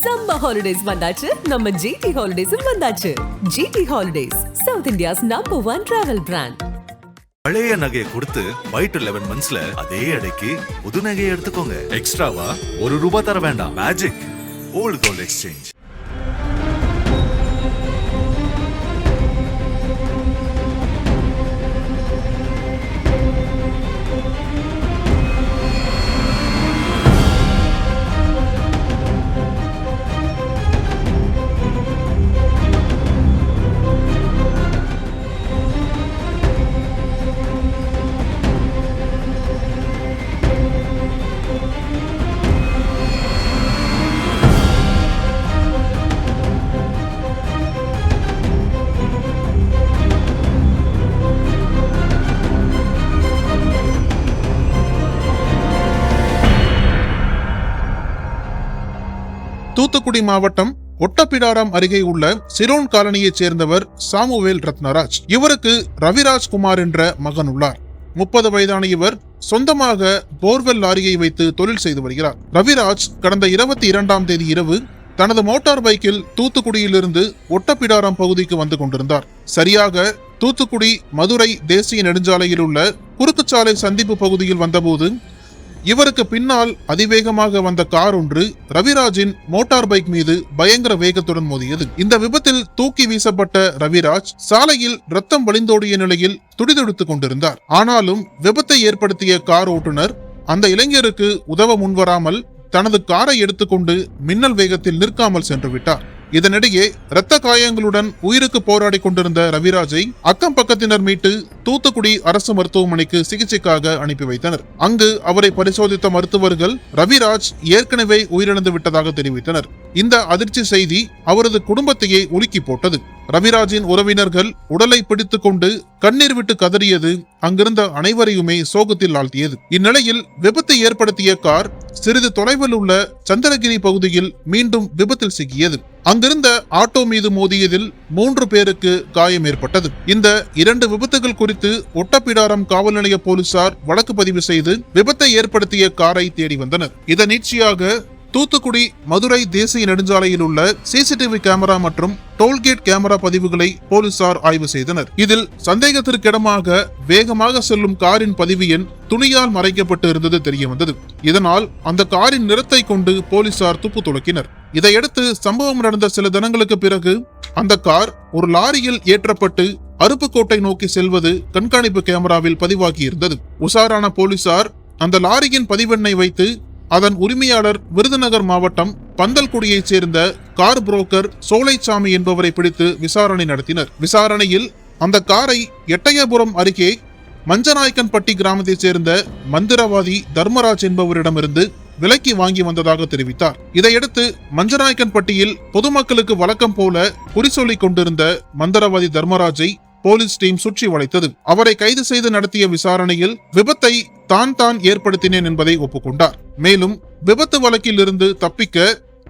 Summer holidays வந்தாச்சு, நம்ம GT ஹாலிடேஸும் வந்தாச்சு. GT holidays, south India's #1 travel brand. பழைய நகையை கொடுத்து வைட் 11 மந்த்ஸ்ல அதே அடைக்கு புது நகையை எடுத்துக்கோங்க. எக்ஸ்ட்ராவா ₹1 தர வேண்டாம். Magic old gold exchange. Thoothukudi மாவட்டம் ஒட்டப்பிடாரம் அருகே உள்ள சிரோன் காலனியைச் சேர்ந்தவர் சாமுவேல் ரத்னராஜ். இவருக்கு ரவிராஜ் குமார் என்ற மகன் உள்ளார். 30 வயதான இவர் சொந்தமாக போர்வெல் லாரியை வைத்து தொழில் செய்து வருகிறார். ரவிராஜ் கடந்த 22ஆம் தேதி இரவு தனது மோட்டார் பைக்கில் தூத்துக்குடியிலிருந்து ஒட்டப்பிடாரம் பகுதிக்கு வந்து கொண்டிருந்தார். சரியாக தூத்துக்குடி மதுரை தேசிய நெடுஞ்சாலையில் உள்ள குறுக்குச்சாலை சந்திப்பு பகுதியில் வந்தபோது இவருக்கு பின்னால் அதிவேகமாக வந்த கார் ஒன்று ரவிராஜின் மோட்டார் பைக் மீது பயங்கர வேகத்துடன் மோதியது. இந்த விபத்தில் தூக்கி வீசப்பட்ட ரவிராஜ் சாலையில் ரத்தம் வழிந்தோடிய நிலையில் துடிதுடித்துக் கொண்டிருந்தார். ஆனாலும் விபத்தை ஏற்படுத்திய கார் ஓட்டுநர் அந்த இளைஞருக்கு உதவ முன்வராமல் தனது காரை எடுத்துக்கொண்டு மின்னல் வேகத்தில் நிற்காமல் சென்று விட்டார். இதனிடையே இரத்த காயங்களுடன் உயிருக்கு போராடி கொண்டிருந்த ரவிராஜை அக்கம் பக்கத்தினர் மீட்டு தூத்துக்குடி அரசு மருத்துவமனைக்கு சிகிச்சைக்காக அனுப்பி வைத்தனர். அங்கு அவரை பரிசோதித்த மருத்துவர்கள் ரவிராஜ் ஏற்கனவே உயிரிழந்து விட்டதாக தெரிவித்தனர். இந்த அதிர்ச்சி செய்தி அவரது குடும்பத்தையே உலுக்கி போட்டது. ரவிராஜின் உறவினர்கள் உடலை பிடித்துக் கொண்டு கண்ணீர் விட்டு கதறியது அங்கிருந்த அனைவரையுமே சோகத்தில் ஆழ்த்தியது. இந்நிலையில் விபத்து ஏற்படுத்திய கார் சிறிது தொலைவில் உள்ள சந்திரகிரி பகுதியில் மீண்டும் விபத்தில் சிக்கியது. அங்கிருந்த ஆட்டோ மீது மோதியதில் 3 பேருக்கு காயம் ஏற்பட்டது. இந்த 2 விபத்துகள் குறித்து ஒட்டப்பிடாரம் காவல் நிலைய போலீசார் வழக்கு பதிவு செய்து விபத்தை ஏற்படுத்திய காரை தேடி வந்தனர். இதனீட்சியாக தூத்துக்குடி மதுரை தேசிய நெடுஞ்சாலையில் உள்ள சிசிடிவி கேமரா மற்றும் டோல்கேட் கேமரா பதிவுகளை போலீசார் ஆய்வு செய்தனர். இதில் சந்தேகத்திற்கிடமாக வேகமாக செல்லும் காரின் பதிவு எண் துணியால் மறைக்கப்பட்டு இருந்தது தெரிய வந்தது. இதனால் அந்த காரின் நிறத்தை கொண்டு போலீசார் துப்பு துலக்கினர். இதையடுத்து சம்பவம் நடந்த சில தினங்களுக்கு பிறகு அந்த கார் ஒரு லாரியில் ஏற்றப்பட்டு அருப்புக்கோட்டை நோக்கி செல்வது கண்காணிப்பு கேமராவில் பதிவாகி இருந்தது. உஷாரான போலீசார் அந்த லாரியின் பதிவெண்ணை வைத்து அதன் உரிமையாளர் விருதுநகர் மாவட்டம் பந்தல்குடியைச் சேர்ந்த கார் புரோக்கர் சோலைச்சாமி என்பவரை பிடித்து விசாரணை நடத்தினர். விசாரணையில் அந்த காரை எட்டயபுரம் அருகே மஞ்சநாயக்கன்பட்டி கிராமத்தைச் சேர்ந்த மந்திரவாதி தர்மராஜ் என்பவரிடமிருந்து விலைக்கு வாங்கி வந்ததாக தெரிவித்தார். இதையடுத்து மஞ்சநாயக்கன்பட்டியில் பொதுமக்களுக்கு வழக்கம் போல குறி சொல்லிக் கொண்டிருந்த மந்திரவாதி தர்மராஜை போலீஸ் டீம் சுற்றி வளைத்தது. அவரை கைது செய்து நடத்திய விசாரணையில் விபத்தை தான் ஏற்படுத்தினேன் என்பதை ஒப்புக்கொண்டார். மேலும் விபத்து வழக்கில் இருந்து தப்பிக்க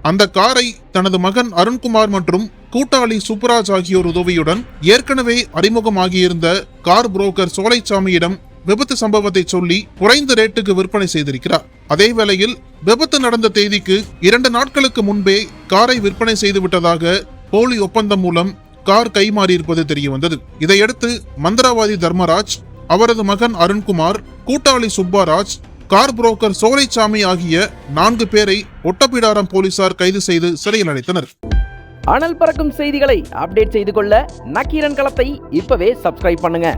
அந்த காரை தனது மகன் அருண்குமார் மற்றும் கூட்டாளி சுப்ராஜ் ஆகியோர் உதவியுடன் ஏற்கனவே அறிமுகமாகியிருந்த கார் புரோக்கர் சோலைச்சாமியிடம் விபத்து சம்பவத்தை சொல்லி குறைந்த ரேட்டுக்கு விற்பனை செய்திருக்கிறார். அதே வேளையில் விபத்து நடந்த தேதிக்கு 2 நாட்களுக்கு முன்பே காரை விற்பனை செய்து விட்டதாக போலி ஒப்பந்தம் மூலம் கார் கைமாறியிருப்பது தெரிய வந்தது. இதையடுத்து மந்திரவாதி தர்மராஜ், அவரது மகன் அருண்குமார், கூட்டாளி சுப்பராஜ், கார் புரோக்கர் சோலைச்சாமி ஆகிய 4 பேரை ஒட்டப்பிடாரம் போலீசார் கைது செய்து சிறையில் அடைத்தனர். அனல் பறக்கும் செய்திகளை அப்டேட் செய்து கொள்ள நக்கீரன் களத்தை இப்பவே சப்ஸ்கிரைப் பண்ணுங்க.